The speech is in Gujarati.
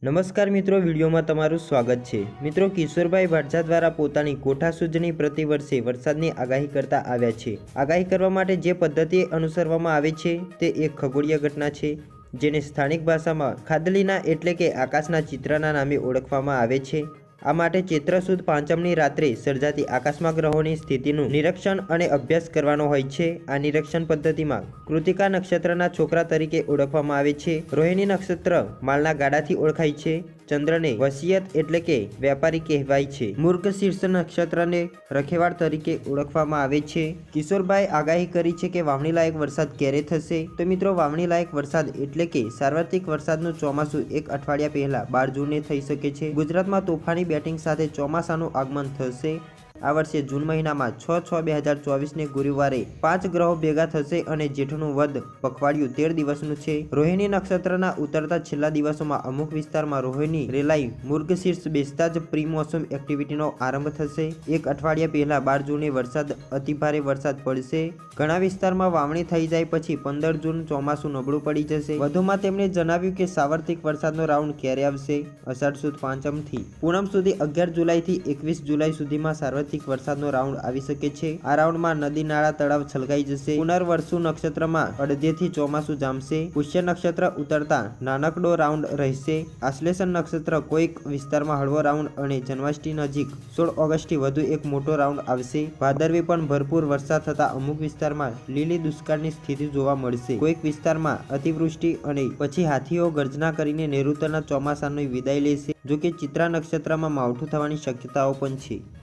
નમસ્કાર મિત્રો, વિડીયોમાં તમારું સ્વાગત છે। મિત્રો, કિશોરભાઈ ભાટજા દ્વારા પોતાની કોઠાસૂઝની પ્રતિવર્ષે વરસાદની આગાહી કરતા આવ્યા છે। આગાહી કરવા માટે જે પદ્ધતિ અનુસરવામાં આવે છે તે એક ખગોળીય ઘટના છે, જેને સ્થાનિક ભાષામાં ખાદલીના એટલે કે આકાશના ચિત્રના નામે ઓળખવામાં આવે છે। આ માટે ચૈત્ર સુદ પાંચમની રાત્રે સર્જાતી આકાશમાં ગ્રહોની સ્થિતિનું નિરીક્ષણ અને અભ્યાસ કરવાનો હોય છે। આ નિરીક્ષણ પદ્ધતિમાં કૃતિકા નક્ષત્રના છોકરા તરીકે ઓળખવામાં આવે છે। રોહિણી નક્ષત્ર માલના ગાડાથી ઓળખાય છે। ચંદ્રને વસિયત એટલે કે વેપારી કહેવાય છે। મૃગશીર્ષ નક્ષત્રને રખેવાળ તરીકે ઓળખવામાં આવે છે। કિશોરભાઈ આગાહી કરી છે કે વાવણી લાયક વરસાદ ક્યારે થશે? તો મિત્રો, વાવણી લાયક વરસાદ એટલે કે સાર્વત્રિક વરસાદનું ચોમાસું એક અઠવાડિયા પહેલા 12 જૂને થઈ શકે છે। ગુજરાતમાં તોફાની બેટિંગ સાથે ચોમાસાનું આગમન થશે। આ વર્ષે જૂન મહિનામાં 6/6/2024ને ગુરુવારે 5 ગ્રહો ભેગા થશે અને જેઠનું વદ પખવાડિયું 13 દિવસનું છે। રોહિણી નક્ષત્રના ઉતરતા છેલ્લા દિવસોમાં અમુક વિસ્તારમાં રોહિણી રેલાઈ મૃગશીર્ષ બેસતા જ પ્રી મોન્સૂન એક્ટિવિટીનો આરંભ થશે। એક અઠવાડિયા પહેલા 12 જૂને વરસાદ અતિભારે વરસાદ પડશે। ઘણા વિસ્તારમાં વાવણી થઈ જાય પછી 15 જૂન ચોમાસું નબળું પડી જશે। વધુમાં તેમણે જણાવ્યું કે સાર્વત્રિક વરસાદનો રાઉન્ડ ક્યારે આવશે? અષાઢ સુદ પાંચમથી પૂનમ સુધી 11 જુલાઈથી 21 જુલાઈ સુધીમાં સાર્વત્રિક વરસાદનો રાઉન્ડ આવી શકે છે। આ રાઉન્ડમાં નદી નાળા તળાવ છલકાઈ જશે। પુનર્વસુ નક્ષત્રમાં અડધેથી ચોમાસું જામશે। પુષ્ય નક્ષત્ર ઉતરતા નાનકડો રાઉન્ડ રહેશે। આશ્લેષણ નક્ષત્ર કોઈક વિસ્તારમાં હળવો રાઉન્ડ અને જન્માષ્ટમી નજીક 16 ઓગસ્ટથી વધુ એક મોટો રાઉન્ડ આવશે। ભાદરવી પણ ભરપૂર વરસાદ થતા અમુક વિસ્તારમાં લીલી દુષ્કાળની સ્થિતિ જોવા મળશે। કોઈક વિસ્તારમાં અતિવૃષ્ટિ અને પછી હાથીઓ ગર્જના કરીને નેઋત્યના ચોમાસાની વિદાય લેશે। જોકે ચિત્રા નક્ષત્રમાં માવઠું થવાની શક્યતાઓ પણ છે।